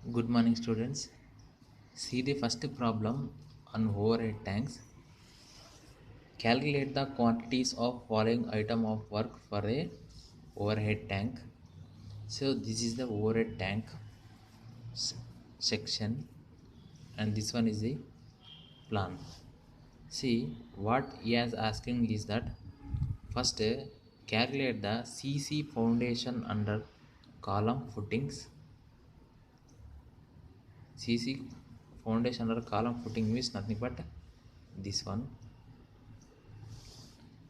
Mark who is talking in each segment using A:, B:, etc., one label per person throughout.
A: Good morning, students. See the first problem on overhead tanks. Calculate the quantities of following item of work for a overhead tank. So this is the overhead tank s- section, and this one is the plan. See what he is asking is that first calculate the CC foundation under column footings. CC foundation under column footing means nothing but this one.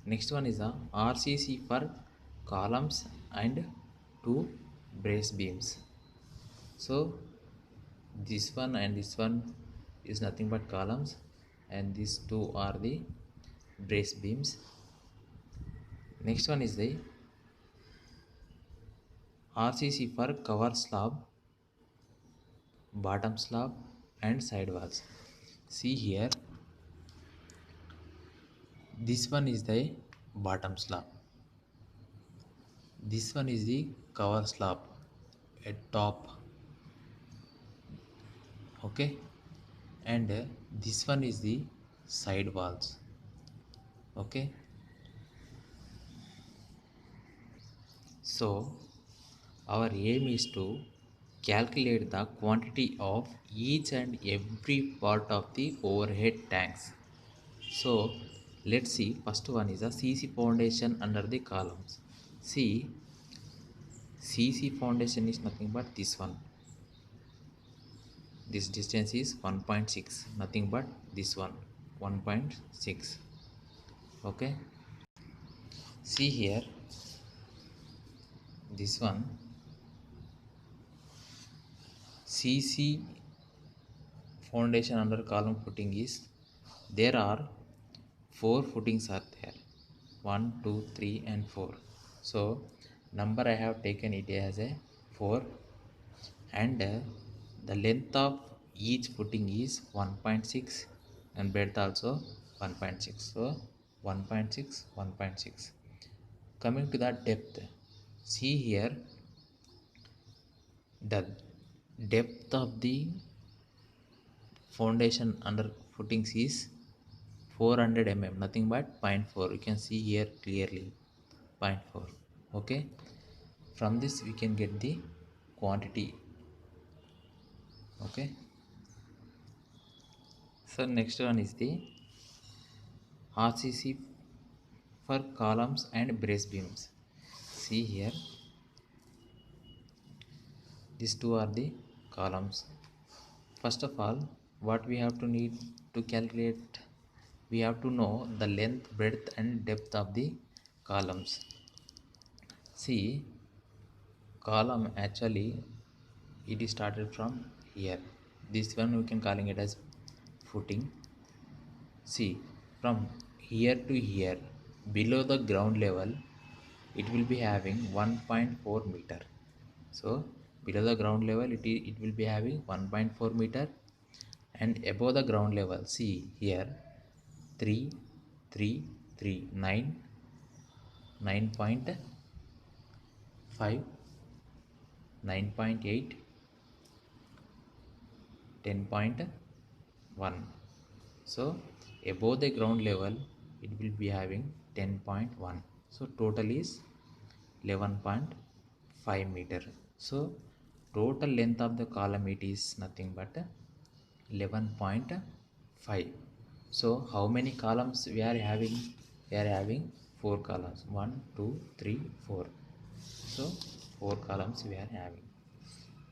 A: Next one is the RCC for columns and two brace beams. So this one and this one is nothing but columns, and these two are the brace beams. Next one is the RCC for cover slab, bottom slab and side walls. See here, this one is the bottom slab, this one is the cover slab at top, okay, and this one is the side walls, okay. So our aim is to calculate the quantity of each and every part of the overhead tanks. So let's see, first one is a CC foundation under the columns. See, CC foundation is nothing but this one, this distance is 1.6, nothing but this one 1.6, okay. See here, this one CC foundation under column footing is, there are four footings are there, 1 2 3 and 4. So number I have taken it as a 4, and the length of each footing is 1.6 and breadth also 1.6. So 1.6 1.6. Coming to the depth, see here, the depth of the foundation under footings is 400 mm, nothing but zero point 0.4. You can see here clearly 0.4, okay. From this we can get the quantity, okay. So next one is the RCC for columns and brace beams. See here, these two are the columns. First of all, what we have to need to calculate, we have to know the length, breadth and depth of the columns. See, column actually it is started from here, this one we can calling it as footing. See, from here to here, below the ground level it will be having 1.4 meter. So below the ground level it will be having 1.4 meter, and above the ground level, see here, 3 3 3 9 9.5 9.8 10.1. So above the ground level it will be having 10.1. So total is 11.5 meter. So total length of the column it is nothing but 11.5. So how many columns we are having? We are having 4 columns, 1 2 3 4. So 4 columns we are having.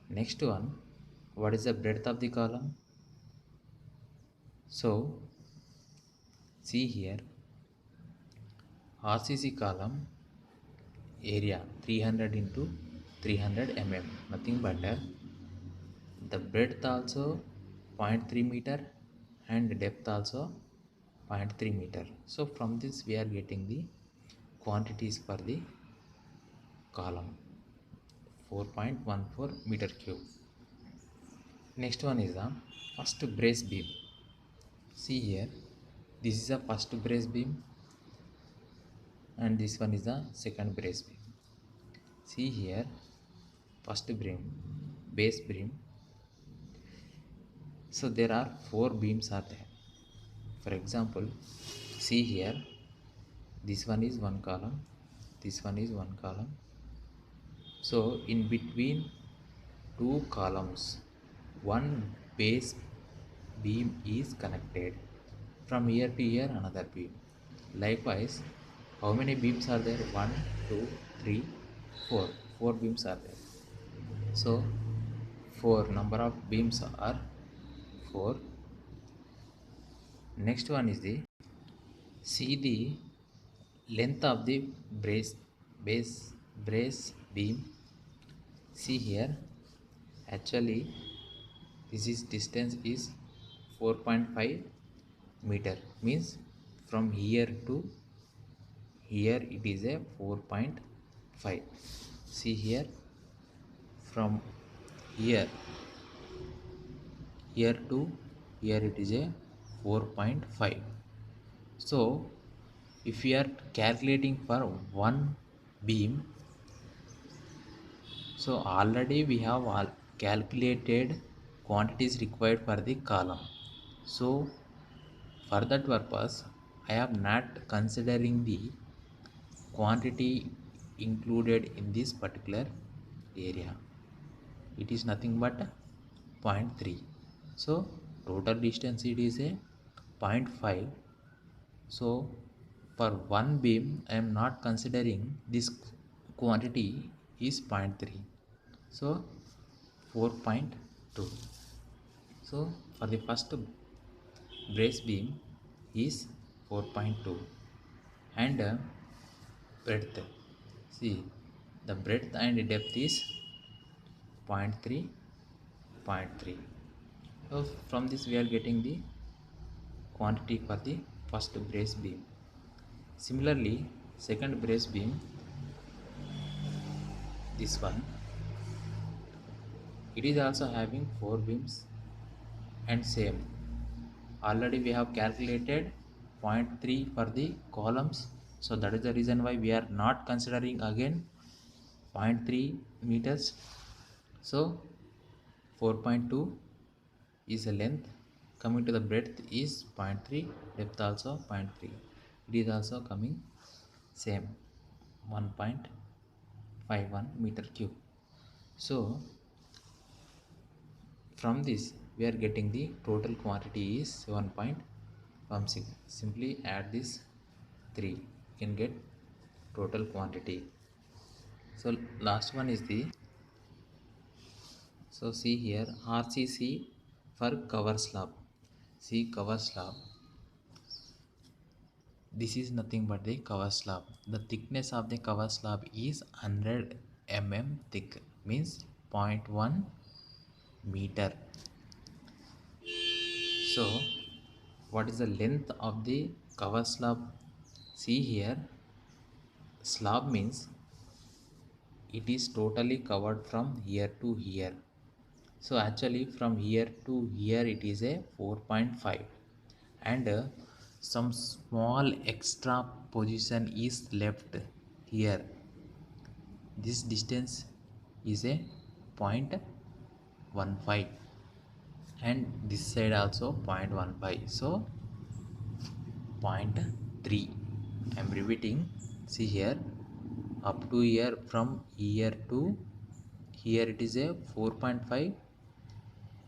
A: Next one, what is the breadth of the column? So see here, RCC column area 300 into 300 mm, nothing but the breadth also 0.3 meter and depth also 0.3 meter. So from this we are getting the quantities for the column 4.14 meter cube. Next one is the first brace beam. See here, this is the first brace beam and this one is the second brace beam. See here, first beam, base beam, So there are four beams are there. For example, see here, this one is one column, this one is one column. So in between two columns, one base beam is connected. From here to here another beam. Likewise, how many beams are there? 1, 2, 3, 4. 4 beams are there. So 4 number of beams are 4. Next one is the, see the length of the brace beam. See here, actually this is distance is 4.5 meter, means from here to here it is a 4.5. See here, from here to here it is a 4.5. So if we are calculating for one beam, so already we have all calculated quantities required for the column. So for that purpose I am not considering the quantity included in this particular area. It is nothing but 0.3. So total distance it is a 0.5. So for one beam I am not considering this quantity is 0.3. So 4.2. So for the first brace beam is 4.2. And breadth, see the breadth and depth is 0.3, 0.3. So from this we are getting the quantity for the first brace beam. Similarly, second brace beam, this one, it is also having 4 beams and same. Already we have calculated 0.3 for the columns, so that is the reason why we are not considering again 0.3 meters. So 4.2 is the length. Coming to the breadth is 0.3, depth also 0.3. It is also coming same 1.51 meter cube. So from this we are getting the total quantity is 7.16. Simply add this 3, you can get total quantity. So last one is the, so see here, RCC for cover slab. See cover slab, this is nothing but the cover slab. The thickness of the cover slab is 100 mm thick, means 0.1 meter. So what is the length of the cover slab? See here, slab means it is totally covered from here to here. So actually from here to here it is a 4.5, and some small extra position is left here. This distance is a 0.15, and this side also 0.15. So 0.3. I am repeating. See here, up to here, from here to here it is a 4.5,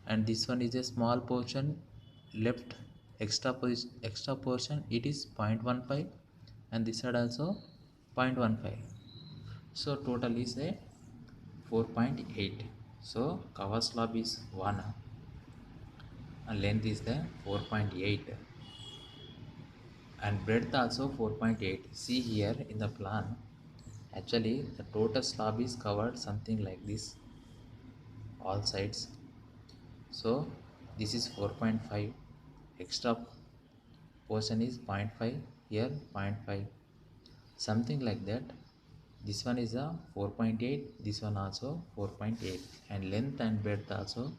A: and this one is a small portion left, extra portion, it is 0.15, and this side also 0.15. So total is a 4.8. So cover slab is 1 and length is the 4.8, and breadth also 4.8. See here in the plan, actually the total slab is covered something like this, all sides. So this is 4.5, extra portion is 0.5, here 0.5, something like that. This one is a 4.8, this one also 4.8, and length and breadth also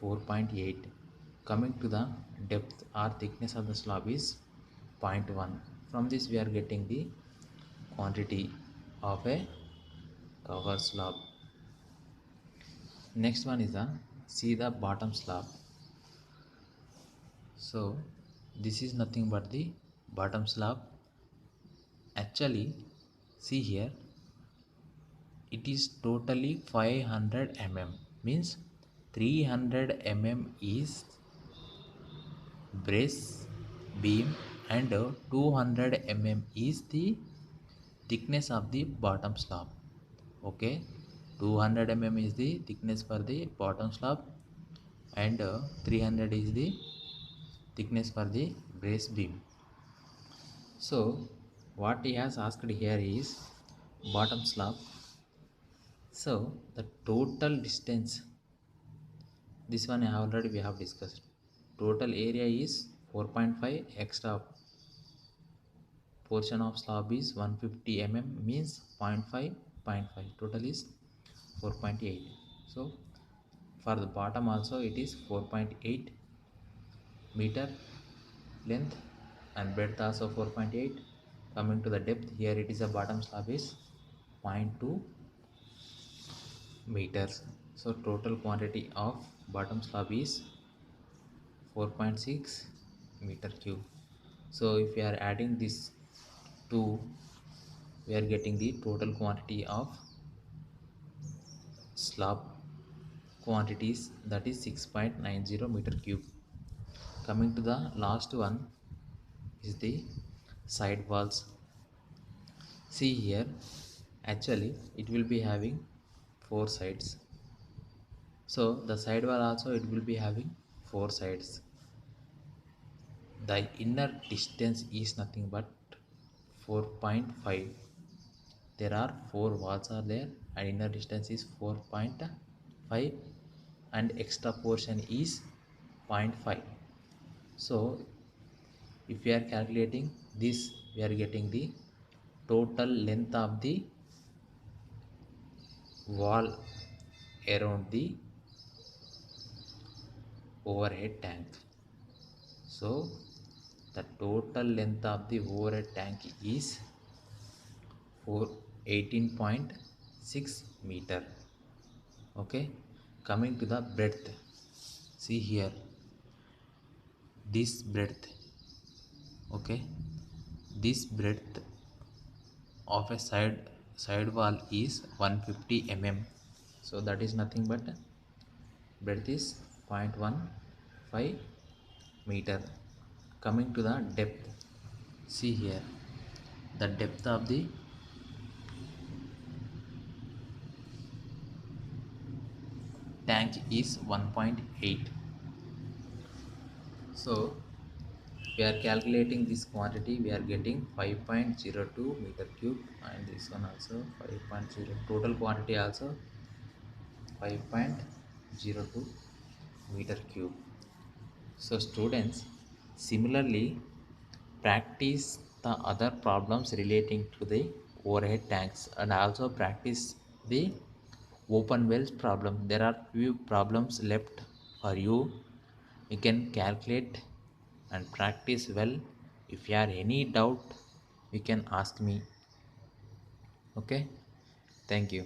A: 4.8. Coming to the depth or thickness of the slab is 0.1. From this we are getting the quantity of a cover slab. Next one is the, see the bottom slab. So this is nothing but the bottom slab. Actually, see here, it is totally 500 mm, means 300 mm is brace beam and 200 mm is the thickness of the bottom slab. Okay, 200 mm is the thickness for the bottom slab and 300 is the thickness for the brace beam. So what he has asked here is bottom slab. So the total distance, this one already we have discussed. Total area is 4.5, extra portion of slab is 150 mm, means 0.5, 0.5, total is 4.8. So for the bottom also it is 4.8 meter length and breadth also 4.8. Coming to the depth, here it is a bottom slab is 0.2 meters. So total quantity of bottom slab is 4.6 meter cube. So if we are adding this 2, we are getting the total quantity of slab quantities, that is 6.90 meter cube. Coming to the last one is the side walls. See here, actually it will be having 4 sides. So the side wall also it will be having 4 sides. The inner distance is nothing but 4.5. There are 4 walls are there and inner distance is 4.5 and extra portion is 0.5. So if we are calculating this, we are getting the total length of the wall around the overhead tank. So the total length of the overhead tank is 18.6 meter. Okay, coming to the breadth, see here, this breadth, okay, this breadth of a side wall is 150 mm. So that is nothing but breadth is 0.15 meter. Coming to the depth, see here, the depth of the tank is 1.8. So we are calculating this quantity, we are getting 5.02 meter cube, and this one also 5.0, total quantity also 5.02 meter cube. So students, similarly practice the other problems relating to the overhead tanks and also practice the open wells problem. There are few problems left for you. You can calculate and practice well. If you have any doubt, you can ask me. Okay, thank you.